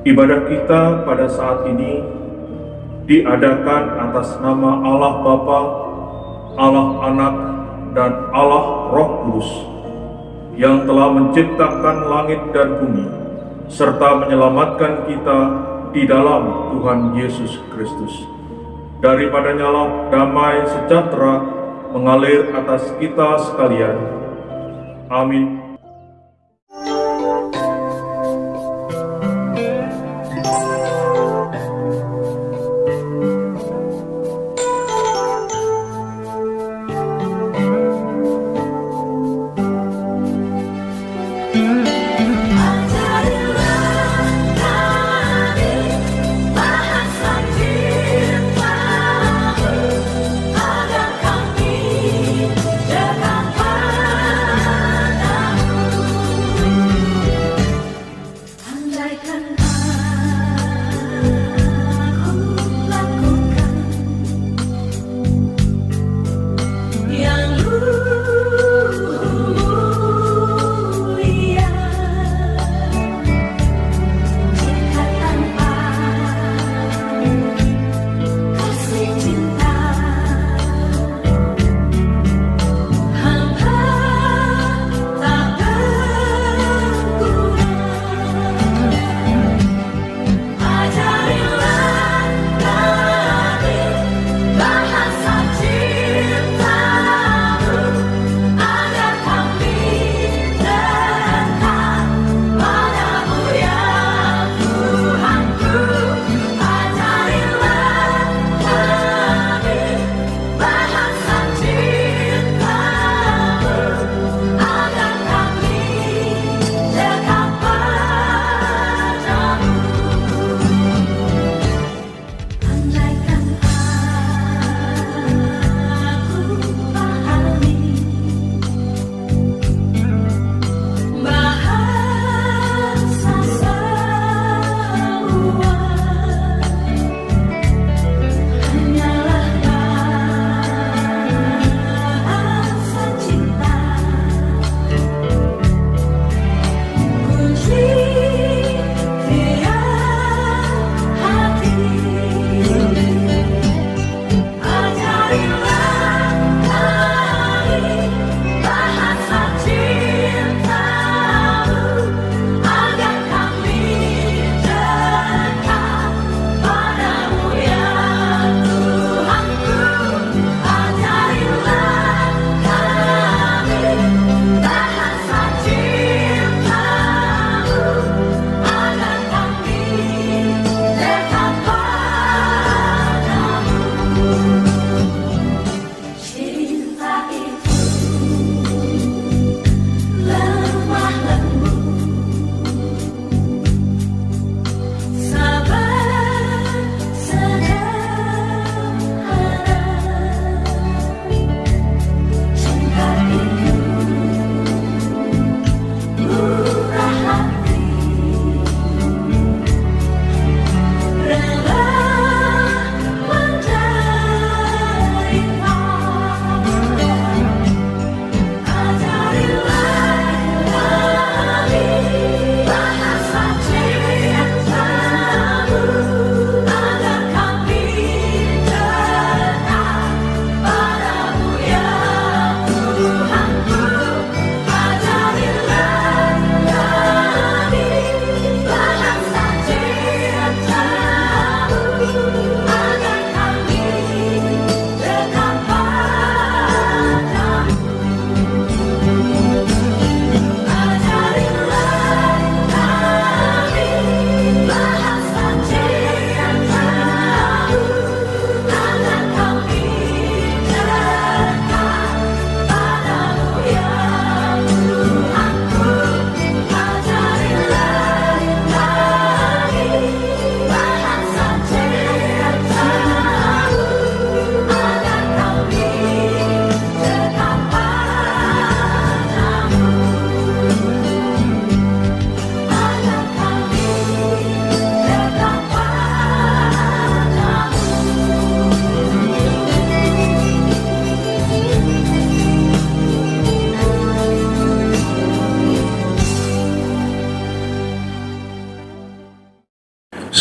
Ibadah kita pada saat ini diadakan atas nama Allah Bapa, Allah Anak, dan Allah Roh Kudus yang telah menciptakan langit dan bumi serta menyelamatkan kita di dalam Tuhan Yesus Kristus. Daripadanya lah damai sejahtera mengalir atas kita sekalian. Amin.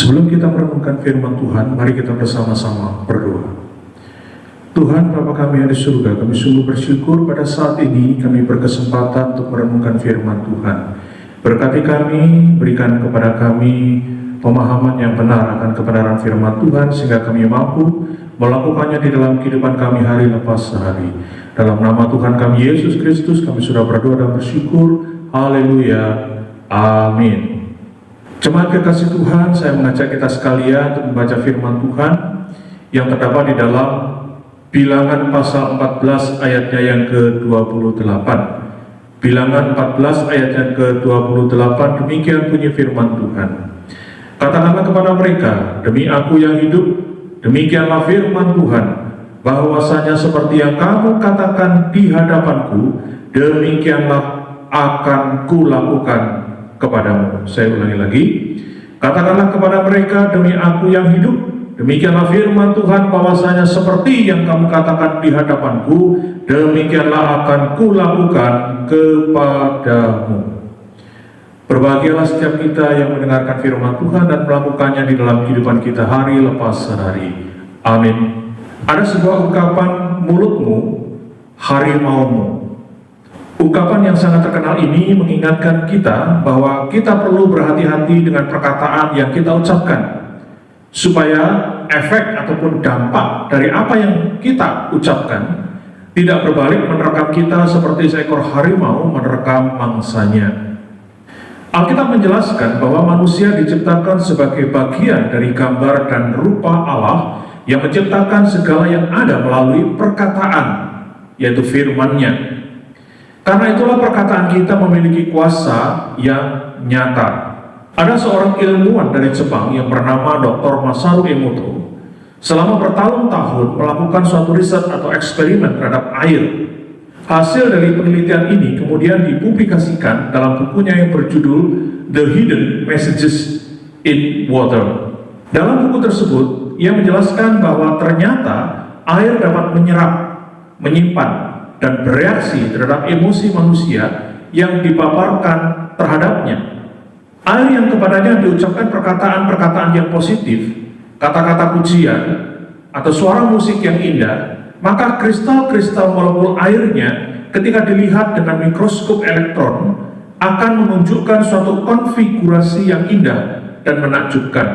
Sebelum kita merenungkan firman Tuhan, mari kita bersama-sama berdoa. Tuhan Bapa kami yang di surga, kami sungguh bersyukur pada saat ini kami berkesempatan untuk merenungkan firman Tuhan. Berkati kami, berikan kepada kami pemahaman yang benar akan kebenaran firman Tuhan, sehingga kami mampu melakukannya di dalam kehidupan kami hari lepas hari. Dalam nama Tuhan kami Yesus Kristus kami sudah berdoa dan bersyukur. Haleluya. Amin. Jemaat kekasih Tuhan, saya mengajak kita sekalian untuk membaca firman Tuhan yang terdapat di dalam Bilangan pasal 14 ayatnya yang ke-28. Bilangan 14 ayat yang ke-28, demikian bunyi firman Tuhan. Katakanlah kepada mereka, demi aku yang hidup, demikianlah firman Tuhan, bahwasanya seperti yang kamu katakan di hadapanku, demikianlah akan kulakukan kepadamu. Saya ulangi lagi. Katakanlah kepada mereka, demi aku yang hidup, demikianlah firman Tuhan, bahwasanya seperti yang kamu katakan di hadapanku, demikianlah akan kulakukan kepadamu. Berbahagialah setiap kita yang mendengarkan firman Tuhan dan melakukannya di dalam kehidupan kita hari lepas hari. Amin. Ada sebuah ungkapan, mulutmu harimaumu. Ungkapan yang sangat terkenal ini mengingatkan kita bahwa kita perlu berhati-hati dengan perkataan yang kita ucapkan, supaya efek ataupun dampak dari apa yang kita ucapkan tidak berbalik menerkam kita seperti seekor harimau menerkam mangsanya. Alkitab menjelaskan bahwa manusia diciptakan sebagai bagian dari gambar dan rupa Allah yang menciptakan segala yang ada melalui perkataan, yaitu firman-Nya. Karena itulah perkataan kita memiliki kuasa yang nyata. Ada seorang ilmuwan dari Jepang yang bernama Dr. Masaru Emoto selama bertahun-tahun melakukan suatu riset atau eksperimen terhadap air. Hasil dari penelitian ini kemudian dipublikasikan dalam bukunya yang berjudul The Hidden Messages in Water. Dalam buku tersebut, ia menjelaskan bahwa ternyata air dapat menyerap, menyimpan, dan bereaksi terhadap emosi manusia yang dipaparkan terhadapnya. Air yang kepadanya diucapkan perkataan-perkataan yang positif, kata-kata pujian, atau suara musik yang indah, maka kristal-kristal molekul airnya ketika dilihat dengan mikroskop elektron akan menunjukkan suatu konfigurasi yang indah dan menakjubkan.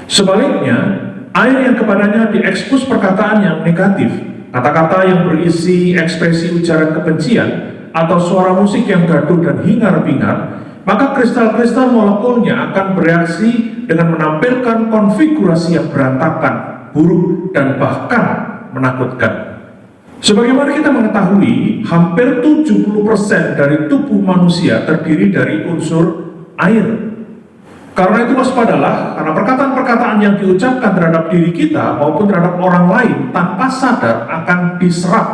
Sebaliknya, air yang kepadanya diekspos perkataan yang negatif, kata-kata yang berisi ekspresi ujaran kebencian, atau suara musik yang gaduh dan hingar-bingar, maka kristal-kristal molekulnya akan bereaksi dengan menampilkan konfigurasi yang berantakan, buruk, dan bahkan menakutkan. Sebagaimana kita mengetahui, hampir 70% dari tubuh manusia terdiri dari unsur air. Karena itu waspadalah, karena perkataan-perkataan yang diucapkan terhadap diri kita maupun terhadap orang lain tanpa sadar akan diserap,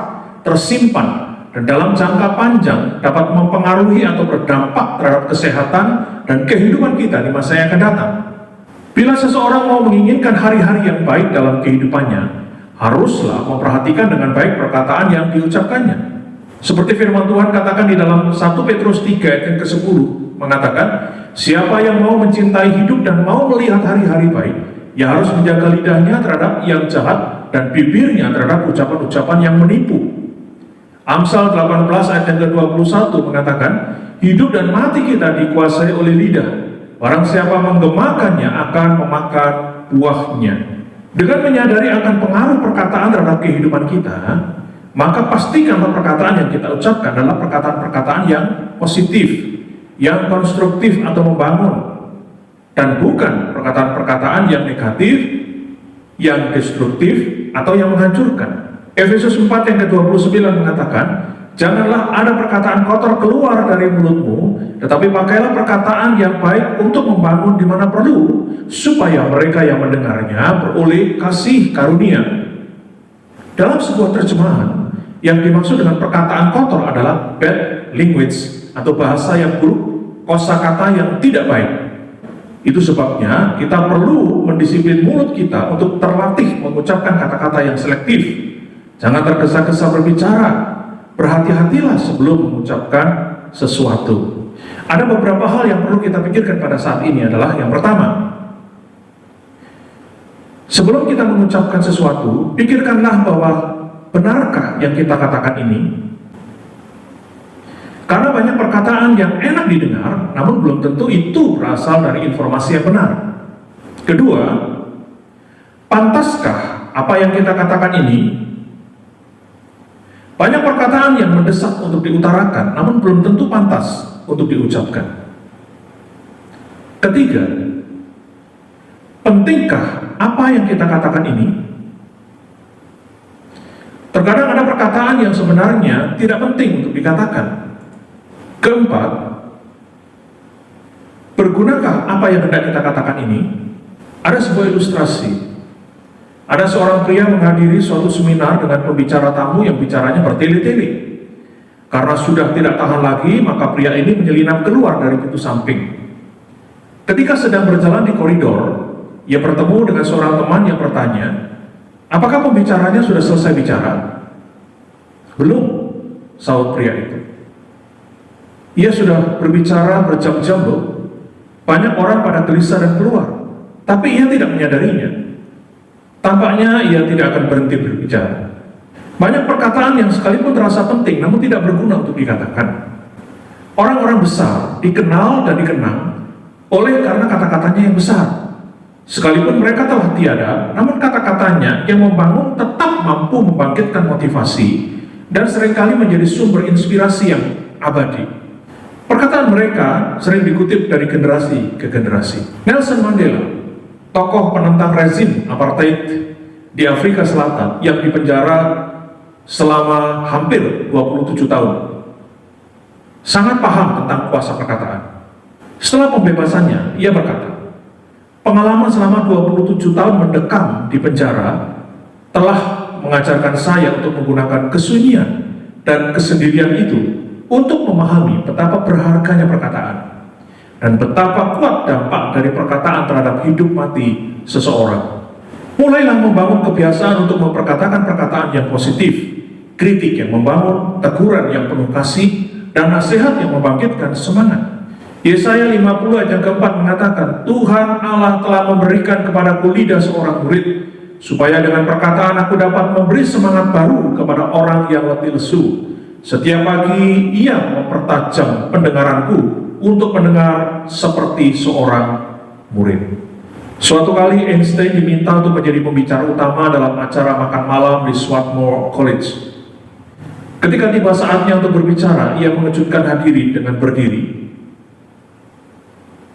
tersimpan, dan dalam jangka panjang dapat mempengaruhi atau berdampak terhadap kesehatan dan kehidupan kita di masa yang akan datang. Bila seseorang mau menginginkan hari-hari yang baik dalam kehidupannya, haruslah memperhatikan dengan baik perkataan yang diucapkannya. Seperti firman Tuhan katakan di dalam 1 Petrus 3 ayat yang ke-10, mengatakan, siapa yang mau mencintai hidup dan mau melihat hari-hari baik, ia harus menjaga lidahnya terhadap yang jahat dan bibirnya terhadap ucapan-ucapan yang menipu. Amsal 18 ayat yang ke-21 mengatakan, hidup dan mati kita dikuasai oleh lidah. Barang siapa menggemakannya akan memakan buahnya. Dengan menyadari akan pengaruh perkataan terhadap kehidupan kita, maka pastikanlah perkataan yang kita ucapkan adalah perkataan-perkataan yang positif, yang konstruktif atau membangun, dan bukan perkataan-perkataan yang negatif, yang destruktif, atau yang menghancurkan. Efesus 4 yang ke-29 mengatakan, janganlah ada perkataan kotor keluar dari mulutmu, tetapi pakailah perkataan yang baik untuk membangun di mana perlu, supaya mereka yang mendengarnya beroleh kasih karunia. Dalam sebuah terjemahan, yang dimaksud dengan perkataan kotor adalah bad language, atau bahasa yang buruk, kosakata yang tidak baik. Itu sebabnya kita perlu mendisiplin mulut kita untuk terlatih mengucapkan kata-kata yang selektif. Jangan tergesa-gesa berbicara. Berhati-hatilah sebelum mengucapkan sesuatu. Ada beberapa hal yang perlu kita pikirkan pada saat ini adalah, yang pertama, Sebelum kita mengucapkan sesuatu, pikirkanlah bahwa benarkah yang kita katakan ini? Karena banyak perkataan yang enak didengar, namun belum tentu itu berasal dari informasi yang benar. Kedua, pantaskah apa yang kita katakan ini? Banyak perkataan yang mendesak untuk diutarakan, namun belum tentu pantas untuk diucapkan. Ketiga, pentingkah apa yang kita katakan ini? Terkadang ada perkataan yang sebenarnya tidak penting untuk dikatakan. Keempat, bergunakah apa yang hendak kita katakan ini? Ada sebuah ilustrasi. Ada seorang pria menghadiri suatu seminar dengan pembicara tamu yang bicaranya bertele-tele. Karena sudah tidak tahan lagi, maka pria ini menyelinap keluar dari pintu samping. Ketika sedang berjalan di koridor, ia bertemu dengan seorang teman yang bertanya, apakah pembicaranya sudah selesai bicara? Belum, sahut pria itu. Ia sudah berbicara berjam-jam loh. Banyak orang pada gelisah dan keluar, tapi ia tidak menyadarinya. Tampaknya ia tidak akan berhenti berbicara. Banyak perkataan yang sekalipun terasa penting, namun tidak berguna untuk dikatakan. Orang-orang besar dikenal dan dikenang oleh karena kata-katanya yang besar. Sekalipun mereka telah tiada, namun kata-katanya yang membangun tetap mampu membangkitkan motivasi dan seringkali menjadi sumber inspirasi yang abadi. Perkataan mereka sering dikutip dari generasi ke generasi. Nelson Mandela, tokoh penentang rezim apartheid di Afrika Selatan yang dipenjara selama hampir 27 tahun, sangat paham tentang kuasa perkataan. Setelah pembebasannya, ia berkata, pengalaman selama 27 tahun mendekam di penjara telah mengajarkan saya untuk menggunakan kesunyian dan kesendirian itu untuk memahami betapa berharganya perkataan dan betapa kuat dampak dari perkataan terhadap hidup mati seseorang. Mulailah membangun kebiasaan untuk memperkatakan perkataan yang positif, kritik yang membangun, teguran yang penuh kasih, dan nasihat yang membangkitkan semangat. Yesaya 50 ayat yang keempat mengatakan, Tuhan Allah telah memberikan kepadaku lidah seorang murid, supaya dengan perkataan aku dapat memberi semangat baru kepada orang yang letih lesu. Setiap pagi ia mempertajam pendengaranku untuk mendengar seperti seorang murid. Suatu kali Einstein diminta untuk menjadi pembicara utama dalam acara makan malam di Swarthmore College. Ketika tiba saatnya untuk berbicara, ia mengejutkan hadirin dengan berdiri.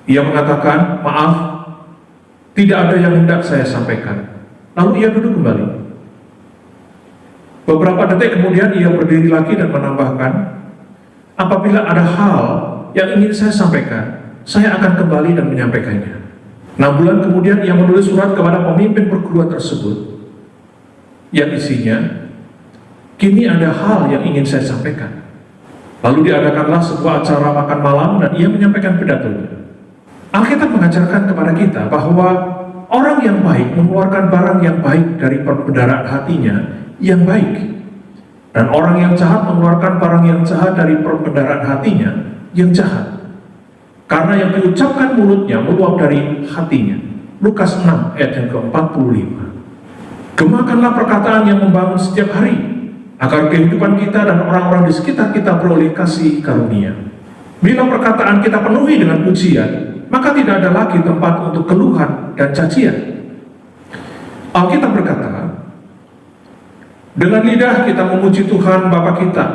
Ia mengatakan, maaf, tidak ada yang hendak saya sampaikan. Lalu ia duduk kembali. Beberapa detik kemudian ia berdiri lagi dan menambahkan, apabila ada hal yang ingin saya sampaikan, saya akan kembali dan menyampaikannya. 6 bulan kemudian ia menulis surat kepada pemimpin perguruan tersebut yang isinya, kini ada hal yang ingin saya sampaikan. Lalu diadakanlah sebuah acara makan malam dan ia menyampaikan pidatonya. Alkitab mengajarkan kepada kita bahwa orang yang baik mengeluarkan barang yang baik dari perbendaharaan hatinya yang baik, dan orang yang jahat mengeluarkan barang yang jahat dari perbendaharaan hatinya yang jahat, karena yang diucapkan mulutnya meluap dari hatinya. Lukas 6 ayat yang ke-45. Gemakanlah perkataan yang membangun setiap hari, agar kehidupan kita dan orang-orang di sekitar kita beroleh kasih karunia. Bila perkataan kita penuhi dengan pujian, maka tidak ada lagi tempat untuk keluhan dan cacian. Alkitab berkata, dengan lidah kita memuji Tuhan Bapa kita,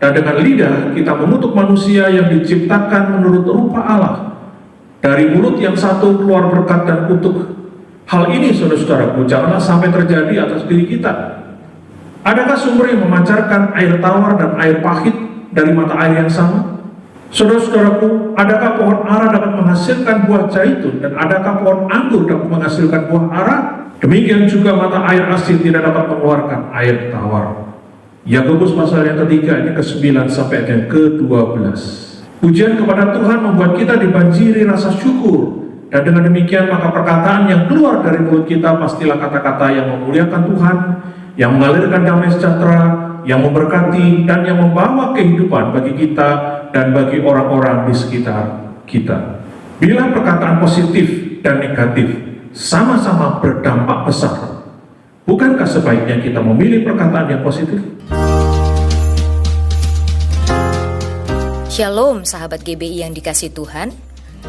dan dengan lidah kita mengutuk manusia yang diciptakan menurut rupa Allah. Dari mulut yang satu keluar berkat dan kutuk. Hal ini, saudara-saudaraku, janganlah sampai terjadi atas diri kita. Adakah sumber yang memancarkan air tawar dan air pahit dari mata air yang sama? Saudara-saudaraku, adakah pohon ara dapat menghasilkan buah zaitun, dan adakah pohon anggur dapat menghasilkan buah ara? Demikian juga mata air asin tidak dapat mengeluarkan air tawar. Yakobus pasal yang ketiga ayat ke-9 sampai ayat yang ke-12. Pujian kepada Tuhan membuat kita dibanjiri rasa syukur, dan dengan demikian maka perkataan yang keluar dari mulut kita pastilah kata-kata yang memuliakan Tuhan, yang mengalirkan damai sejahtera, yang memberkati, dan yang membawa kehidupan bagi kita dan bagi orang-orang di sekitar kita. Bila perkataan positif dan negatif sama-sama berdampak besar. Bukankah sebaiknya kita memilih perkataan yang positif? Shalom sahabat GBI yang dikasih Tuhan.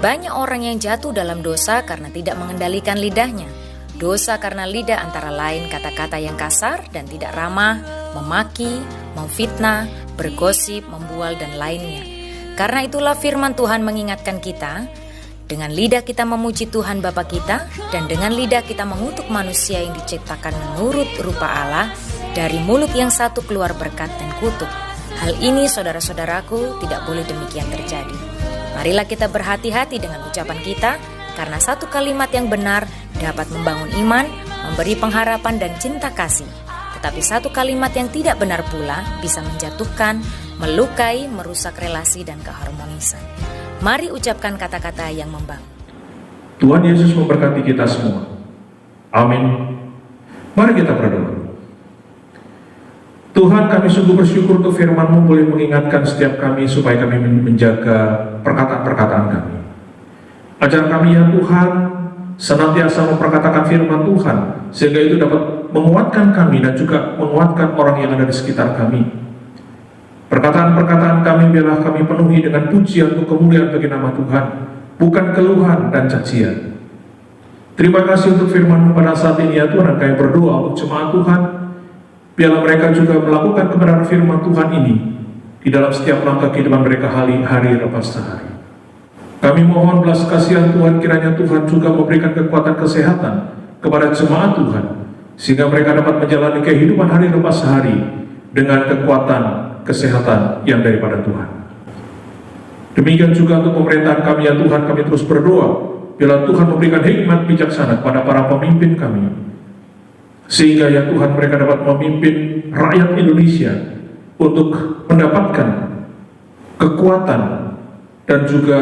Banyak orang yang jatuh dalam dosa karena tidak mengendalikan lidahnya. Dosa karena lidah antara lain kata-kata yang kasar dan tidak ramah, memaki, memfitnah, bergosip, membual, dan lainnya. Karena itulah firman Tuhan mengingatkan kita, dengan lidah kita memuji Tuhan Bapa kita, dan dengan lidah kita mengutuk manusia yang diciptakan menurut rupa Allah, dari mulut yang satu keluar berkat dan kutuk. Hal ini saudara-saudaraku tidak boleh demikian terjadi. Marilah kita berhati-hati dengan ucapan kita, karena satu kalimat yang benar dapat membangun iman, memberi pengharapan dan cinta kasih. Tetapi satu kalimat yang tidak benar pula bisa menjatuhkan, melukai, merusak relasi dan keharmonisan. Mari ucapkan kata-kata yang membangun. Tuhan Yesus memberkati kita semua. Amin. Mari kita berdoa. Tuhan, kami sungguh bersyukur untuk firman-Mu boleh mengingatkan setiap kami supaya kami menjaga perkataan-perkataan kami. Ajar kami ya Tuhan, senantiasa memperkatakan firman Tuhan, sehingga itu dapat menguatkan kami dan juga menguatkan orang yang ada di sekitar kami. Perkataan-perkataan kami biarlah kami penuhi dengan pujian untuk kemuliaan bagi nama Tuhan, bukan keluhan dan cacian. Terima kasih untuk firman-Mu pada saat ini ya Tuhan, dan kami berdoa untuk jemaat Tuhan, biarlah mereka juga melakukan kebenaran firman Tuhan ini di dalam setiap langkah kehidupan mereka hari lepas hari. Kami mohon belas kasihan Tuhan, kiranya Tuhan juga memberikan kekuatan kesehatan kepada jemaat Tuhan, sehingga mereka dapat menjalani kehidupan hari lepas hari dengan kekuatan kesehatan yang daripada Tuhan. Demikian juga untuk pemerintahan kami ya Tuhan, kami terus berdoa, biarlah Tuhan memberikan hikmat bijaksana kepada para pemimpin kami, sehingga ya Tuhan mereka dapat memimpin rakyat Indonesia untuk mendapatkan kekuatan dan juga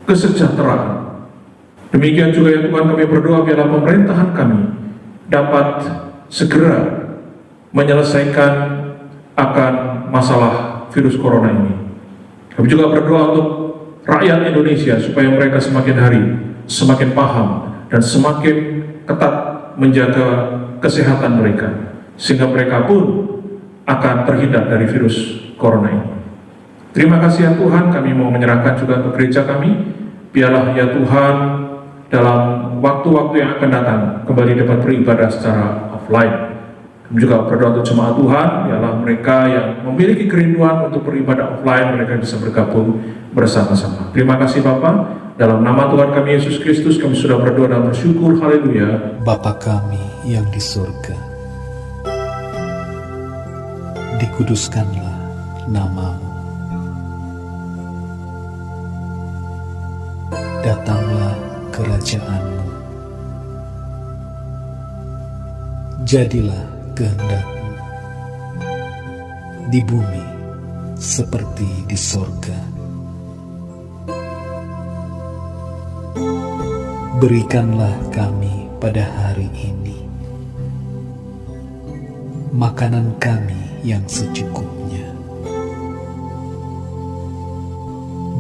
kesejahteraan. Demikian juga ya Tuhan kami berdoa biarlah pemerintahan kami dapat segera menyelesaikan akan masalah virus corona ini. Kami juga berdoa untuk rakyat Indonesia supaya mereka semakin hari semakin paham dan semakin ketat menjaga kesehatan mereka, sehingga mereka pun akan terhindar dari virus corona ini. Terima kasih ya Tuhan, kami mau menyerahkan juga untuk gereja kami. Biarlah ya Tuhan dalam waktu-waktu yang akan datang kembali dapat beribadah secara offline. Kami juga berdoa untuk jemaat Tuhan, biarlah mereka yang memiliki kerinduan untuk beribadah offline, mereka bisa bergabung bersama-sama. Terima kasih Bapa, dalam nama Tuhan kami Yesus Kristus kami sudah berdoa dan bersyukur. Haleluya. Bapa kami yang di surga, dikuduskanlah nama-Mu. Datanglah kerajaan-Mu. Jadilah kehendak-Mu di bumi seperti di sorga. Berikanlah kami pada hari ini makanan kami yang secukupnya,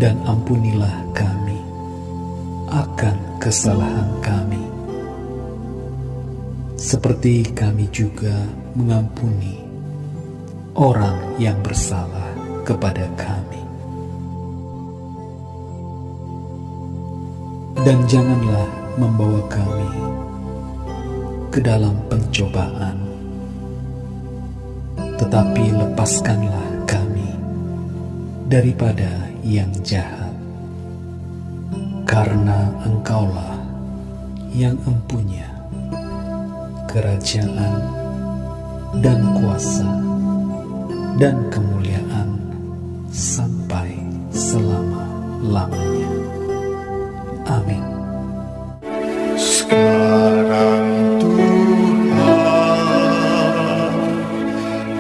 dan ampunilah kami akan kesalahan kami, seperti kami juga mengampuni orang yang bersalah kepada kami. Dan janganlah membawa kami ke dalam pencobaan, tetapi lepaskanlah kami daripada yang jahat. Karena Engkaulah yang empunya kerajaan dan kuasa dan kemuliaan sampai selama-lamanya. Amin. Sekarang Tuhan,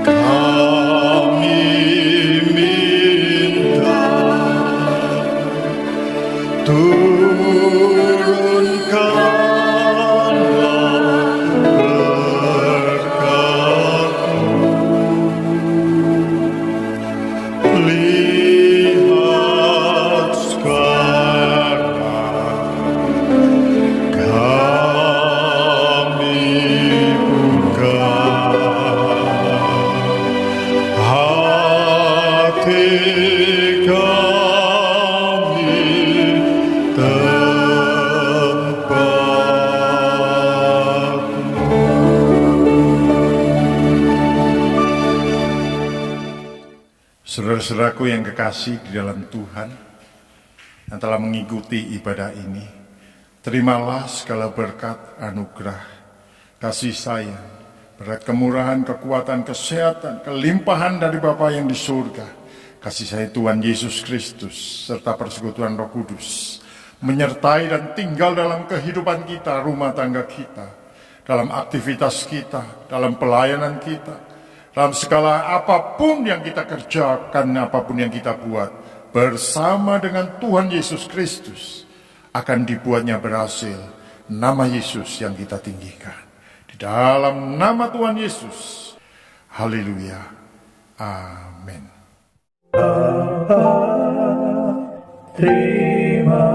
kami minta turunkanlah berkat-Mu. Lihat sekarang Saudara-saudaraku yang kekasih di dalam Tuhan, yang telah mengikuti ibadah ini, terimalah segala berkat, anugerah, kasih sayang, berkat kemurahan, kekuatan, kesehatan, kelimpahan dari Bapa yang di surga, kasih sayang Tuhan Yesus Kristus, serta persekutuan Roh Kudus, menyertai dan tinggal dalam kehidupan kita, rumah tangga kita, dalam aktivitas kita, dalam pelayanan kita, dalam segala apapun yang kita kerjakan, apapun yang kita buat, bersama dengan Tuhan Yesus Kristus, akan dibuatnya berhasil. Nama Yesus yang kita tinggikan. Di dalam nama Tuhan Yesus. Haleluya. Amin. Terima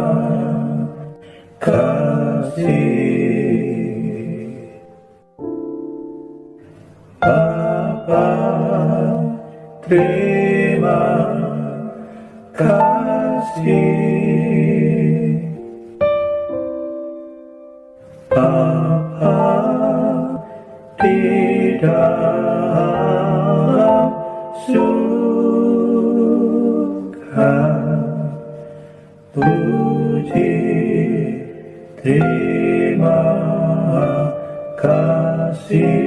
kasih. Terima kasih. Bapa di dalam surga, puji terima kasih.